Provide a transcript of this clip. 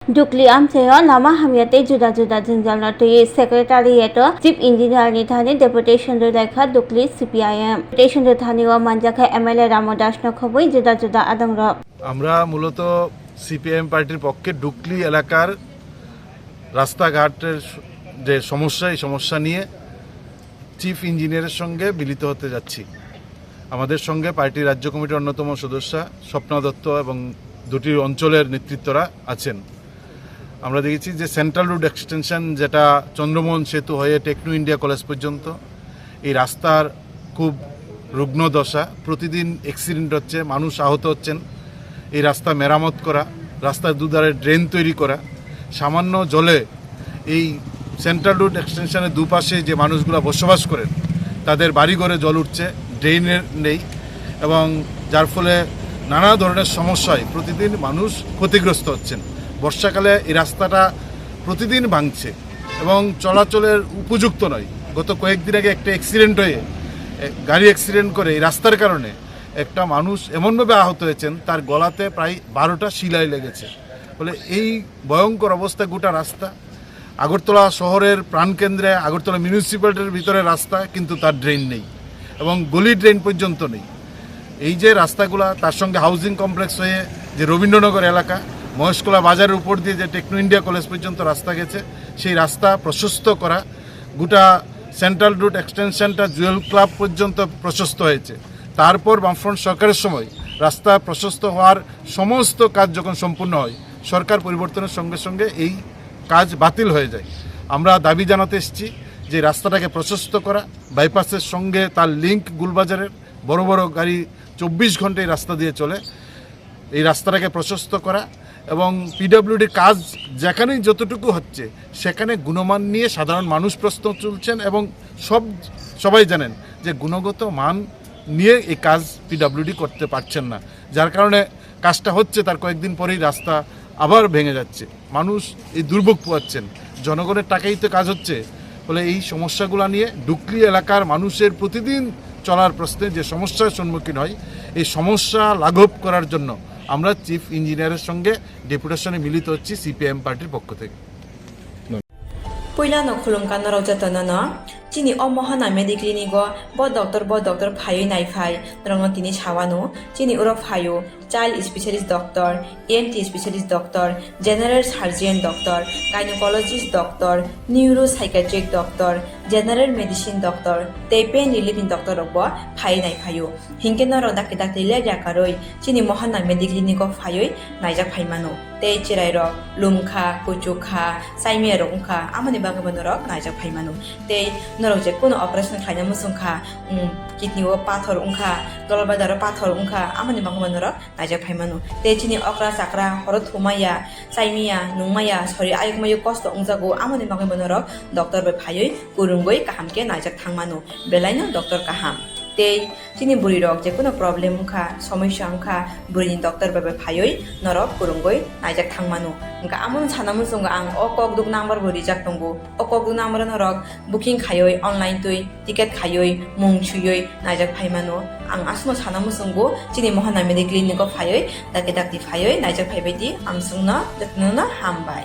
Dukli amsayo lama hamyate juda-juda jinjalna tuyi secretariat chief engineer ni thani deputation do lekha Dukli CPIM deputation do thani o manjakha MLA Ramodas no khoboi juda-juda adangrok আমরা মূলত CPM পার্টির পক্ষে ডুকলি এলাকার রাস্তাঘাটের যে সমস্যা এই সমস্যা নিয়ে চিফ ইঞ্জিনিয়ারের সঙ্গে মিলিত হতে যাচ্ছি। আমাদের সঙ্গে পার্টির রাজ্য কমিটির অন্যতম সদস্যা স্বপ্না দত্ত এবং দুটি অঞ্চলের নেতৃত্বরা আছেন। আমরা দেখেছি যে সেন্ট্রাল রোড এক্সটেনশন যেটা চন্দ্রমোহন সেতু হয়ে টেকনো ইন্ডিয়া কলেজ পর্যন্ত এই রাস্তার খুব রুগ্ন দশা, প্রতিদিন অ্যাক্সিডেন্ট হচ্ছে, মানুষ আহত হচ্ছেন। এই রাস্তা মেরামত করা, রাস্তার দুধারে ড্রেন তৈরি করা, সামান্য জলে এই সেন্ট্রাল রোড এক্সটেনশনের দুপাশে যে মানুষগুলো বসবাস করেন তাদের বাড়িঘরে জল উঠছে, ড্রেনের নেই এবং যার ফলে নানা ধরনের সমস্যায় প্রতিদিন মানুষ ক্ষতিগ্রস্ত হচ্ছেন। বর্ষাকালে এই রাস্তাটা প্রতিদিন ভাঙছে এবং চলাচলের উপযুক্ত নয়। গত কয়েকদিন আগে একটা অ্যাক্সিডেন্ট হয়ে গাড়ি অ্যাক্সিডেন্ট করে এই রাস্তার কারণে একটা মানুষ এমনভাবে আহত হয়েছেন তার গলাতে প্রায় 12টা শিলাই লেগেছে। ফলে এই ভয়ঙ্কর অবস্থা গোটা রাস্তা। আগরতলা শহরের প্রাণকেন্দ্রে আগরতলা মিউনিসিপ্যালিটির ভিতরে রাস্তা, কিন্তু তার ড্রেন নেই এবং গলি ড্রেন পর্যন্ত নেই। এই যে রাস্তাগুলা, তার সঙ্গে হাউজিং কমপ্লেক্স হয়ে যে রবীন্দ্রনগর এলাকা, মহেশকলা বাজারের উপর দিয়ে যে টেকনো ইন্ডিয়া কলেজ পর্যন্ত রাস্তা গেছে, সেই রাস্তা প্রশস্ত করা, গোটা সেন্ট্রাল রোড এক্সটেনশনটা জুয়েল ক্লাব পর্যন্ত প্রশস্ত হয়েছে। তারপর বামফ্রন্ট সরকারের সময় রাস্তা প্রশস্ত হওয়ার সমস্ত কাজ যখন সম্পূর্ণ হয়, সরকার পরিবর্তনের সঙ্গে সঙ্গে এই কাজ বাতিল হয়ে যায়। আমরা দাবি জানাতে এসেছি যে রাস্তাটাকে প্রশস্ত করা, বাইপাসের সঙ্গে তার লিঙ্ক গুলবাজারের বড় বড় গাড়ি 24 ঘন্টা এই রাস্তা দিয়ে চলে, এই রাস্তাটাকে প্রশস্ত করা এবং পিডব্লিউডির কাজ যেখানেই যতটুকু হচ্ছে সেখানে গুণমান নিয়ে সাধারণ মানুষ প্রশ্ন তুলছেন এবং সবাই জানেন যে গুণগত মান নিয়ে এই কাজ পিডব্লিউডি করতে পারছেন না, যার কারণে কাজটা হচ্ছে তার কয়েকদিন পরেই রাস্তা আবার ভেঙে যাচ্ছে, মানুষ এই দুর্ভোগ পোয়াচ্ছেন। জনগণের টাকাই তো কাজ হচ্ছে। ফলে এই সমস্যাগুলো নিয়ে ডুকলি এলাকার মানুষের প্রতিদিন চলার প্রশ্নে যে সমস্যার সম্মুখীন হয়, এই সমস্যা লাঘব করার জন্য আমরা চিফ ইঞ্জিনিয়ারের সঙ্গে ডেপুটেশনে মিলিত হচ্ছি সিপিএম পার্টির পক্ষ থেকে। Puila no khulumkan no rauja tanana chini o mohana mediclinigo bo doctor phayo nai phai rong tini chawano chini uro phayo child specialist doctor, ENT specialist doctor, general surgeon doctor, gynecologist doctor, neuropsychiatric doctor, general medicine doctor, pain relieving doctor robo phai nai phayo hinke no ro dakte le jakaroi chini mohana mediclinigo phayo naijak phaimano tei chirai ro lumkha kuchukha saime rongkha amani bagabano ro naijak phaimano tei norok je kono operation khaina musungkha kidney o pathor ungkha dolbadaro pathor ungkha amani bagabano ro naijak phaimano tei chini okra sakra horo thumaya saimia nungmaya sori ayukmayu kosto ungjago amani bagabano ro doctor bai phayoi kurungoi kahamke naijak thangmano belaino doctor kaham tei chini buri rok je kono problem ungkha সমস্যা ungkha burini doctor bai phayoi norok kurungoi naijak thangmano ungka amon sanamu sunga ang o kokduk number buri jak tongo o kokduk number norok booking khayoi online tui ticket khayoi mung chuyoi naijak phaimano ang asmo sanamu sungo chini mohana medical clinic phayoi dakti phayoi naijak phaibai di amsungna datnuna hambai